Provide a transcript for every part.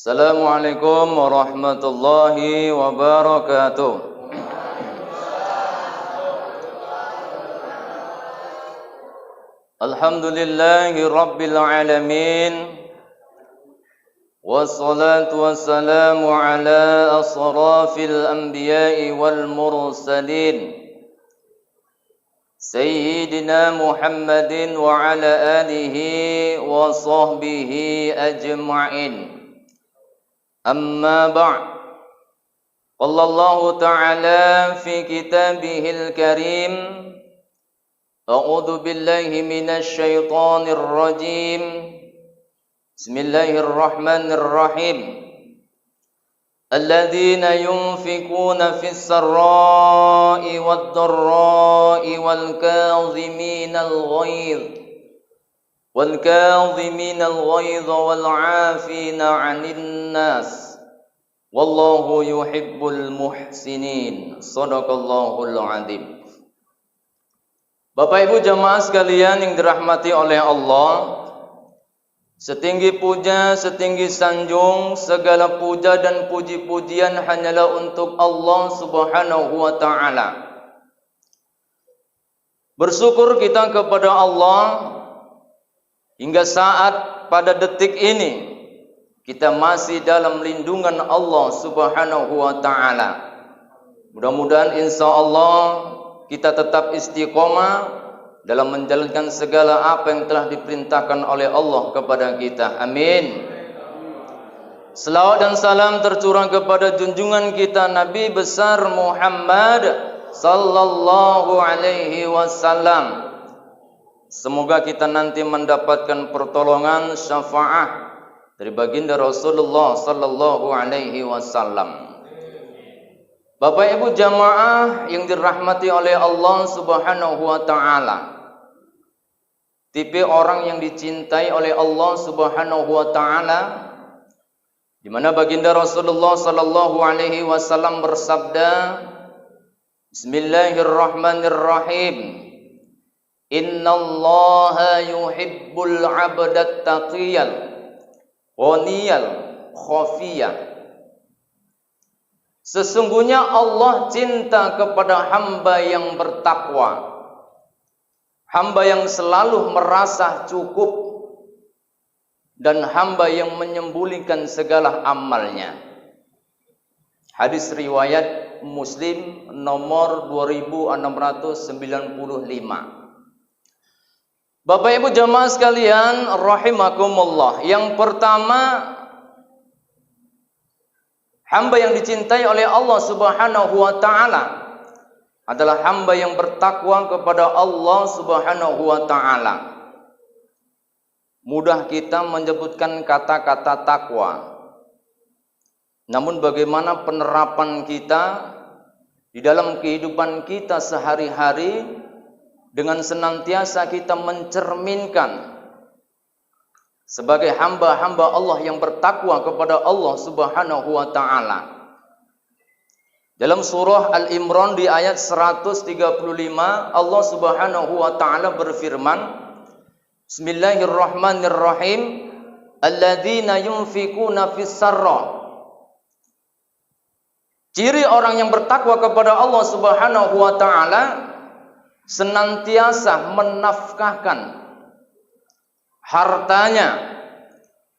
Assalamualaikum warahmatullahi wabarakatuh. Alhamdulillahi rabbil alamin. Wassalatu wassalamu ala asrafil anbiya'i wal mursalin Sayyidina Muhammadin wa ala alihi wa sahbihi ajma'in. Amma ba'd. Qala Allah Ta'ala fi kitabihil karim. A'udzu billahi minasy syaithanir rajim. Bismillahirrahmanirrahim. Alladzina yunfikuna fis sarra'i wad dharra'i wal kadhiminal ghaidh wal 'afina 'anil nas wallahu yuhibbul muhsinin. Shadaqallahul 'adzim. Bapak Ibu jamaah sekalian yang dirahmati oleh Allah, setinggi puja, setinggi sanjung, segala puja dan puji-pujian hanyalah untuk Allah Subhanahu wa ta'ala. Bersyukur kita kepada Allah hingga saat pada detik ini kita masih dalam lindungan Allah Subhanahu wa ta'ala. Mudah-mudahan insya Allah kita tetap istiqomah dalam menjalankan segala apa yang telah diperintahkan oleh Allah kepada kita. Amin. Selawat dan salam tercurah kepada junjungan kita Nabi besar Muhammad sallallahu alaihi wasallam. Semoga kita nanti mendapatkan pertolongan syafaat dari baginda Rasulullah sallallahu alaihi wasallam. Bapak Ibu jamaah yang dirahmati oleh Allah Subhanahu wa ta'ala, tipe orang yang dicintai oleh Allah Subhanahu wa ta'ala, di mana baginda Rasulullah sallallahu alaihi wasallam bersabda, Bismillahirrahmanirrahim. Innallaha yuhibbul 'abdat taqiyal ghaniyal khafiyah. Sesungguhnya Allah cinta kepada hamba yang bertakwa, hamba yang selalu merasa cukup, dan hamba yang menyembunyikan segala amalnya. Hadis riwayat Muslim nomor 2695. Bapak Ibu jamaah sekalian rahimakumullah. Yang pertama, hamba yang dicintai oleh Allah Subhanahu wa ta'ala adalah hamba yang bertakwa kepada Allah Subhanahu wa ta'ala. Mudah kita menyebutkan kata-kata takwa, namun bagaimana penerapan kita di dalam kehidupan kita sehari-hari dengan senantiasa kita mencerminkan sebagai hamba-hamba Allah yang bertakwa kepada Allah Subhanahu wa ta'ala. Dalam surah Al-Imran di ayat 135, Allah Subhanahu wa ta'ala berfirman, Bismillahirrahmanirrahim. Alladzina yunfikuna fis sarra. Ciri orang yang bertakwa kepada Allah Subhanahu wa ta'ala senantiasa menafkahkan hartanya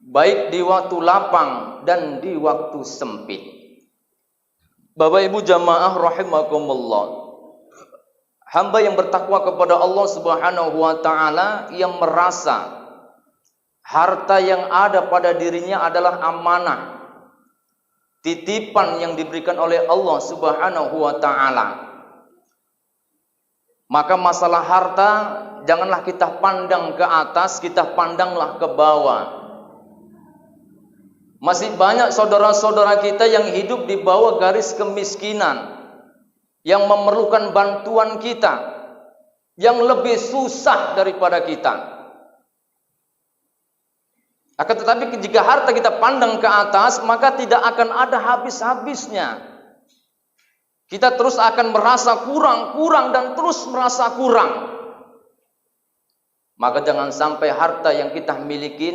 baik di waktu lapang dan di waktu sempit. Bapak Ibu jamaah rahimakumullah, hamba yang bertakwa kepada Allah Subhanahu wa ta'ala yang merasa harta yang ada pada dirinya adalah amanah, titipan yang diberikan oleh Allah Subhanahu wa ta'ala. Maka masalah harta janganlah kita pandang ke atas, kita pandanglah ke bawah. Masih banyak saudara-saudara kita yang hidup di bawah garis kemiskinan, yang memerlukan bantuan kita, yang lebih susah daripada kita. Akan tetapi jika harta kita pandang ke atas, maka tidak akan ada habis-habisnya. Kita terus akan merasa kurang dan terus merasa kurang. Maka jangan sampai harta yang kita miliki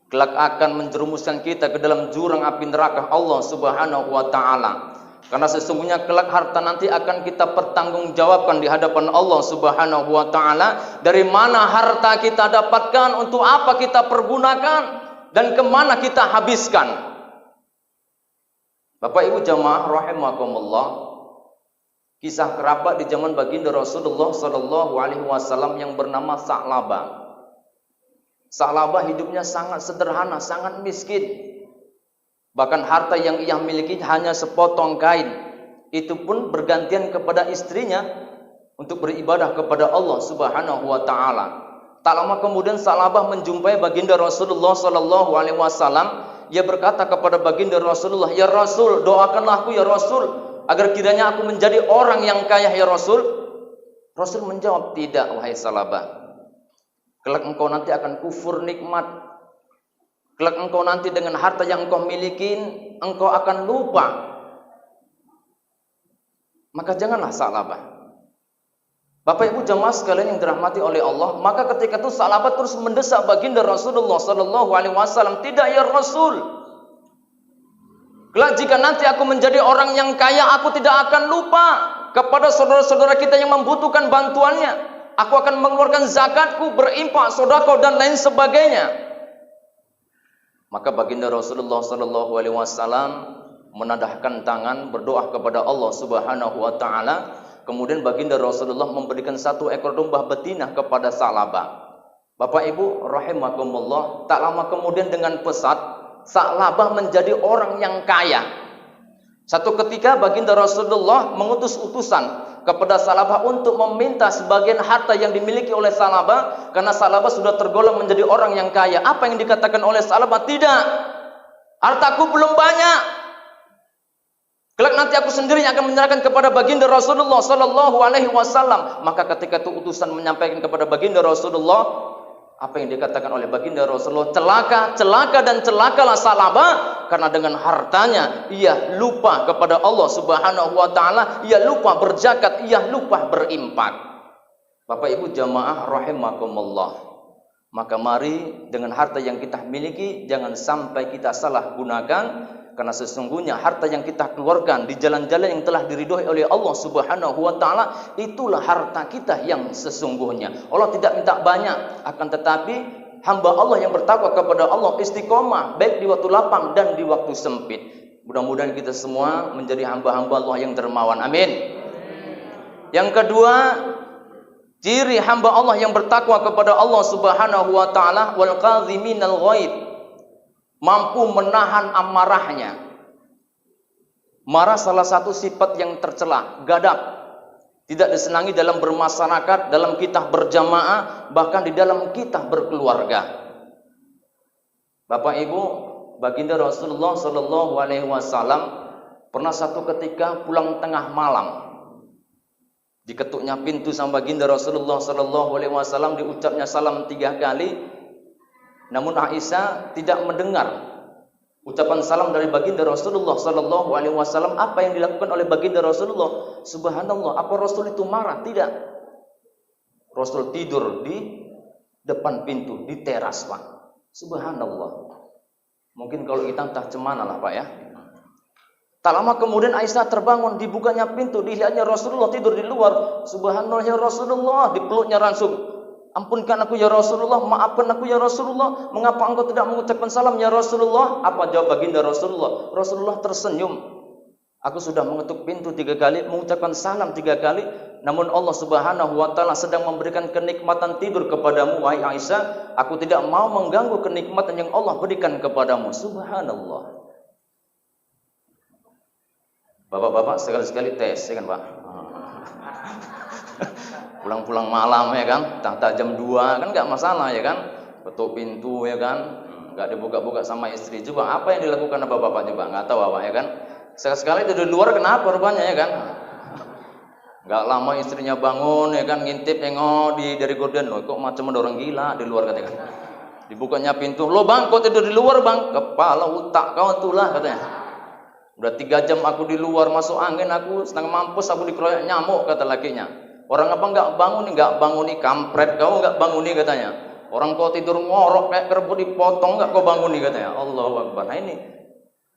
kelak akan menjerumuskan kita ke dalam jurang api neraka Allah Subhanahu wa taala. Karena sesungguhnya kelak harta nanti akan kita pertanggungjawabkan di hadapan Allah Subhanahu wa taala. Dari mana harta kita dapatkan, untuk apa kita pergunakan, dan kemana kita habiskan. Bapak Ibu jamaah rahimakumullah, kisah kerabat di zaman baginda Rasulullah sallallahu alaihi wasallam yang bernama Sa'labah. Sa'labah hidupnya sangat sederhana, sangat miskin. Bahkan harta yang ia miliki hanya sepotong kain. Itu pun bergantian kepada istrinya untuk beribadah kepada Allah Subhanahu wa taala. Tak lama kemudian Sa'labah menjumpai baginda Rasulullah sallallahu alaihi wasallam. Ia berkata kepada baginda Rasulullah, "Ya Rasul, doakanlah aku ya Rasul, agar kiranya aku menjadi orang yang kaya ya Rasul." Rasul menjawab, "Tidak wahai Sa'labah. Kelak engkau nanti akan kufur nikmat. Kelak engkau nanti dengan harta yang engkau miliki, engkau akan lupa. Maka janganlah Sa'labah." Bapak Ibu jamaah sekalian yang dirahmati oleh Allah, maka ketika itu Sa'labah terus mendesak baginda Rasulullah sallallahu alaihi wasallam, "Tidak ya Rasul. Kelak jika nanti aku menjadi orang yang kaya, aku tidak akan lupa kepada saudara-saudara kita yang membutuhkan bantuannya. Aku akan mengeluarkan zakatku, berinfak, sedekah dan lain sebagainya." Maka baginda Rasulullah sallallahu alaihi wasallam menadahkan tangan berdoa kepada Allah Subhanahu wa taala. Kemudian baginda Rasulullah memberikan 1 ekor domba betina kepada Sa'labah. Bapak Ibu rahimakumullah, tak lama kemudian dengan pesat Sa'labah menjadi orang yang kaya. Satu ketika baginda Rasulullah mengutus utusan kepada Sa'labah untuk meminta sebagian harta yang dimiliki oleh Sa'labah, karena Sa'labah sudah tergolong menjadi orang yang kaya. Apa yang dikatakan oleh Sa'labah? "Tidak, hartaku belum banyak. Kelak nanti aku sendiri yang akan menyerahkan kepada baginda Rasulullah sallallahu alaihi wasallam." Maka ketika itu utusan menyampaikan kepada baginda Rasulullah, apa yang dikatakan oleh baginda Rasulullah? "Celaka, celaka dan celakalah Sa'labah, karena dengan hartanya ia lupa kepada Allah Subhanahu wa taala, ia lupa berzakat, ia lupa berimpak." Bapak Ibu jamaah rahimakumullah, maka mari dengan harta yang kita miliki jangan sampai kita salah gunakan. Karena sesungguhnya harta yang kita keluarkan di jalan-jalan yang telah diridhoi oleh Allah Subhanahu wa taala, itulah harta kita yang sesungguhnya. Allah tidak minta banyak, akan tetapi hamba Allah yang bertakwa kepada Allah istiqomah baik di waktu lapang dan di waktu sempit. Mudah-mudahan kita semua menjadi hamba-hamba Allah yang dermawan. Amin. Yang kedua, ciri hamba Allah yang bertakwa kepada Allah Subhanahu wa taala, wal qadziminal ghaid, mampu menahan amarahnya. Marah salah satu sifat yang tercela, gadab. Tidak disenangi dalam bermasyarakat, dalam kita berjamaah, bahkan di dalam kita berkeluarga. Bapak Ibu, baginda Rasulullah sallallahu alaihi wasallam pernah satu ketika pulang tengah malam. Diketuknya pintu sama baginda Rasulullah sallallahu alaihi wasallam, diucapnya salam 3 kali. Namun Aisyah tidak mendengar ucapan salam dari baginda Rasulullah sallallahu alaihi wasallam. Apa yang dilakukan oleh baginda Rasulullah? Subhanallah, apa Rasul itu marah? Tidak. Rasul tidur di depan pintu, di teras, Pak. Subhanallah. Mungkin kalau kita entah cemana lah, Pak ya. Tak lama kemudian Aisyah terbangun, dibukanya pintu, dilihatnya Rasulullah tidur di luar. Subhanallah ya Rasulullah, dipeluknya langsung. "Ampunkan aku ya Rasulullah, maafkan aku ya Rasulullah. Mengapa engkau tidak mengucapkan salam ya Rasulullah?" Apa jawab baginda Rasulullah? Rasulullah tersenyum. "Aku sudah mengetuk pintu 3 kali, mengucapkan salam 3 kali, namun Allah Subhanahu wa taala sedang memberikan kenikmatan tidur kepadamu wahai Aisyah. Aku tidak mau mengganggu kenikmatan yang Allah berikan kepadamu." Subhanallah. Bapak-bapak sekali-sekali tes, ya kan Pak? Pulang-pulang malam ya kan, entah jam 2 kan nggak masalah ya kan, ketuk pintu ya kan, nggak dibuka-buka sama istri. Coba apa yang dilakukan bapak-bapak coba, nggak tahu bapak ya kan. Sekali itu di luar kenapa rupanya ya kan. Nggak lama istrinya bangun ya kan, ngintip nengok dari gorden, loh kok macam orang gila di luar katanya. Dibukanya pintu, "Lo bang, kok tidur di luar bang?" "Kepala otak kau itulah," katanya. "Udah 3 jam aku di luar, masuk angin aku, setengah mampus aku dikeroyok nyamuk," kata lakinya. "Orang apa nggak bangun nih kampret kau nggak bangun nih," katanya. Orang kau tidur ngorok kayak kerbau dipotong, enggak kau bangun nih katanya. Allahu Akbar. Nah ini,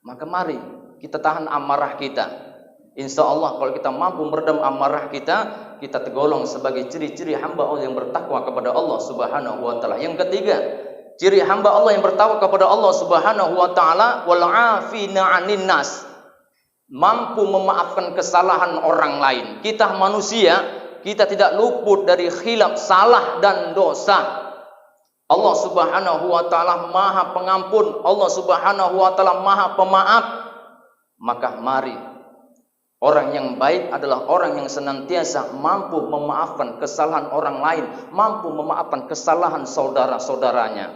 maka mari kita tahan amarah kita. Insya Allah kalau kita mampu meredam amarah kita, kita tergolong sebagai ciri-ciri hamba Allah yang bertakwa kepada Allah Subhanahu wa taala. Yang ketiga, ciri hamba Allah yang bertakwa kepada Allah Subhanahu wa taala, wal 'afina 'anin nas. Mampu memaafkan kesalahan orang lain. Kita manusia, kita tidak luput dari khilaf, salah dan dosa. Allah Subhanahu wa taala Maha Pengampun, Allah Subhanahu wa taala Maha Pemaaf. Maka mari, orang yang baik adalah orang yang senantiasa mampu memaafkan kesalahan orang lain, mampu memaafkan kesalahan saudara-saudaranya.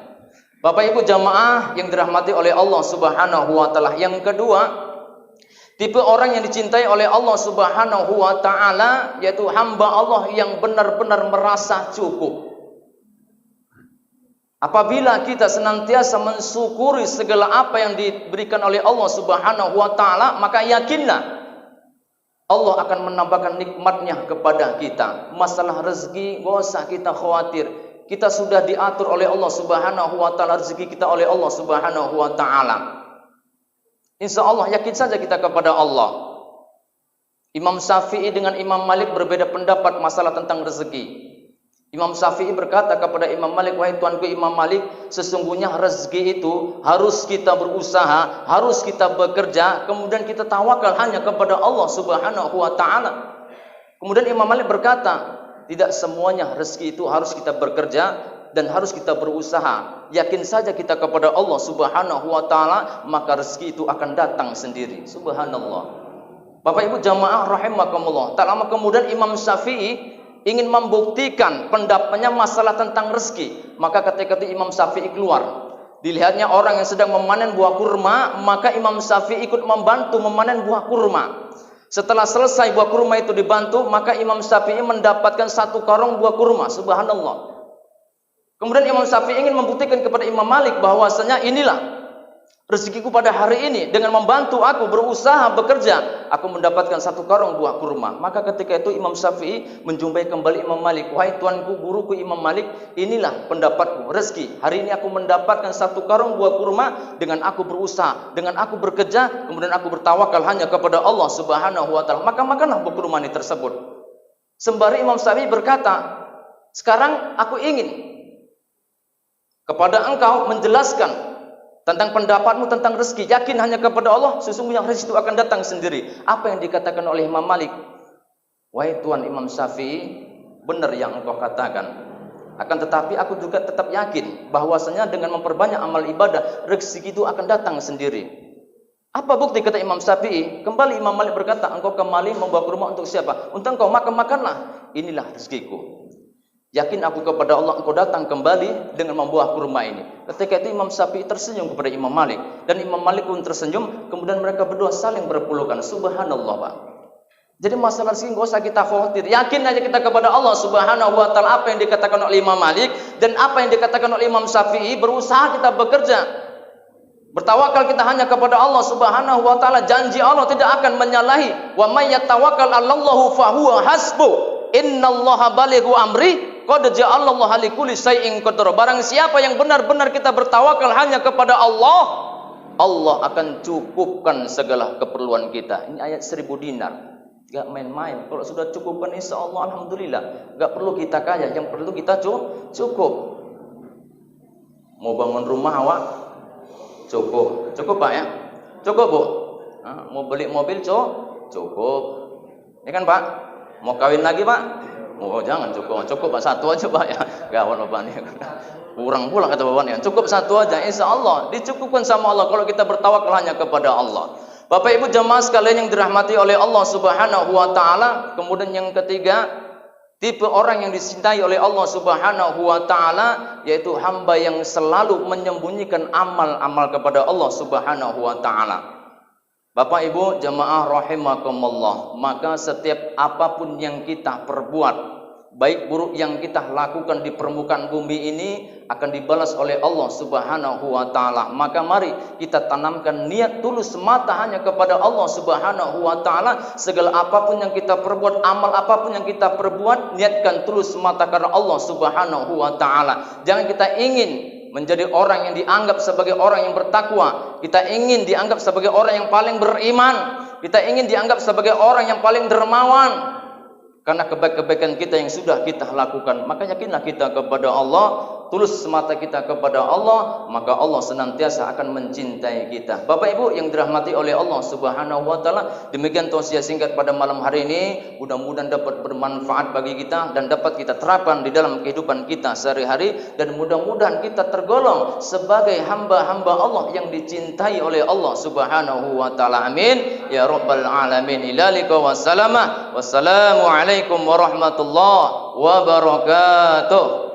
Bapak Ibu jamaah yang dirahmati oleh Allah Subhanahu wa taala. Yang kedua, tipe orang yang dicintai oleh Allah Subhanahu wa taala yaitu hamba Allah yang benar-benar merasa cukup. Apabila kita senantiasa mensyukuri segala apa yang diberikan oleh Allah Subhanahu wa taala, maka yakinlah Allah akan menambahkan nikmatnya kepada kita. Masalah rezeki enggak usah kita khawatir. Kita sudah diatur oleh Allah Subhanahu wa taala, rezeki kita oleh Allah Subhanahu wa taala. Insya Allah yakin saja kita kepada Allah. Imam Syafi'i dengan Imam Malik berbeda pendapat masalah tentang rezeki. Imam Syafi'i berkata kepada Imam Malik, wahai tuanku Imam Malik, sesungguhnya rezeki itu harus kita berusaha, harus kita bekerja, kemudian kita tawakal hanya kepada Allah Subhanahu wa taala. Kemudian Imam Malik berkata, tidak semuanya rezeki itu harus kita bekerja dan harus kita berusaha. Yakin saja kita kepada Allah Subhanahu wa taala, maka rezeki itu akan datang sendiri. Subhanallah. Bapak Ibu jamaah rahimakumullah. Tak lama kemudian Imam Syafi'i ingin membuktikan pendapatnya masalah tentang rezeki. Maka ketika itu Imam Syafi'i keluar. Dilihatnya orang yang sedang memanen buah kurma, maka Imam Syafi'i ikut membantu memanen buah kurma. Setelah selesai buah kurma itu dibantu, maka Imam Syafi'i mendapatkan 1 karung buah kurma. Subhanallah. Kemudian Imam Syafi'i ingin membuktikan kepada Imam Malik bahwasanya inilah rezekiku pada hari ini, dengan membantu aku berusaha bekerja, aku mendapatkan 1 karung buah kurma. Maka ketika itu Imam Syafi'i menjumpai kembali Imam Malik. Wahai tuanku, guruku Imam Malik, inilah pendapatku, rezeki. Hari ini aku mendapatkan 1 karung buah kurma dengan aku berusaha, dengan aku bekerja, kemudian aku bertawakal hanya kepada Allah Subhanahu wa taala. Maka makanlah buah kurma ini tersebut. Sembari Imam Syafi'i berkata, sekarang aku ingin kepada engkau menjelaskan tentang pendapatmu tentang rezeki. Yakin hanya kepada Allah, sesungguhnya rezeki itu akan datang sendiri. Apa yang dikatakan oleh Imam Malik? Wahai Tuan Imam Syafi'i, benar yang engkau katakan. Akan tetapi aku juga tetap yakin bahwasanya dengan memperbanyak amal ibadah, rezeki itu akan datang sendiri. Apa bukti kata Imam Syafi'i? Kembali Imam Malik berkata, engkau kembali membawa kurma untuk siapa? Untuk engkau, maka makanlah. Inilah rezekiku. Yakin aku kepada Allah, engkau datang kembali dengan membawa kurma ini. Ketika itu Imam Syafi'i tersenyum kepada Imam Malik, dan Imam Malik pun tersenyum. Kemudian mereka berdua saling berpelukan. Subhanallah, Pak. Jadi masalah rezeki enggak usah kita khawatir. Yakin aja kita kepada Allah Subhanahu wa taala. Apa yang dikatakan oleh Imam Malik dan apa yang dikatakan oleh Imam Syafi'i, berusaha kita bekerja. Bertawakal kita hanya kepada Allah Subhanahu wa taala. Janji Allah tidak akan menyalahi. Wa may yatawakkal 'alallahu fahuwa hasbuh. Innallaha balighu amri. Qad ja'alallahu likulli syai'in qadra. Barang siapa yang benar-benar kita bertawakal hanya kepada Allah, Allah akan cukupkan segala keperluan kita. Ini ayat 1000 dinar. Enggak main-main. Kalau sudah cukupkan insyaallah alhamdulillah. Enggak perlu kita kaya, yang perlu kita cukup. Mau bangun rumah awak cukup. Cukup Pak ya? Cukup Bu. Nah, mau beli mobil cukup. Ini kan Pak? Mau kawin lagi Pak? Oh jangan cukup Pak, 1 aja Pak ya. Gawat Bapak nih. Kurang pula kata Bapak nih. Cukup 1 aja, insya Allah dicukupkan sama Allah kalau kita bertawakal hanya kepada Allah. Bapak Ibu jemaah sekalian yang dirahmati oleh Allah Subhanahu wa taala. Kemudian yang ketiga, tipe orang yang dicintai oleh Allah Subhanahu wa taala yaitu hamba yang selalu menyembunyikan amal-amal kepada Allah Subhanahu wa taala. Bapak Ibu jemaah rahimakumullah, maka setiap apapun yang kita perbuat, baik buruk yang kita lakukan di permukaan bumi ini akan dibalas oleh Allah Subhanahu wa taala. Maka mari kita tanamkan niat tulus semata hanya kepada Allah Subhanahu wa taala. Segala apapun yang kita perbuat, amal apapun yang kita perbuat, niatkan tulus semata karena Allah Subhanahu wa taala. Jangan kita ingin menjadi orang yang dianggap sebagai orang yang bertakwa. Kita ingin dianggap sebagai orang yang paling beriman. Kita ingin dianggap sebagai orang yang paling dermawan. Karena kebaikan-kebaikan kita yang sudah kita lakukan. Maka yakinlah kita kepada Allah, tulus semata kita kepada Allah, maka Allah senantiasa akan mencintai kita. Bapak Ibu yang dirahmati oleh Allah Subhanahu wa taala, demikian tausiah singkat pada malam hari ini. Mudah-mudahan dapat bermanfaat bagi kita dan dapat kita terapkan di dalam kehidupan kita sehari-hari, dan mudah-mudahan kita tergolong sebagai hamba-hamba Allah yang dicintai oleh Allah Subhanahu wa taala. Amin ya rabbal alamin. Ila liqa wassalamah. Wassalamualaikum warahmatullahi wabarakatuh.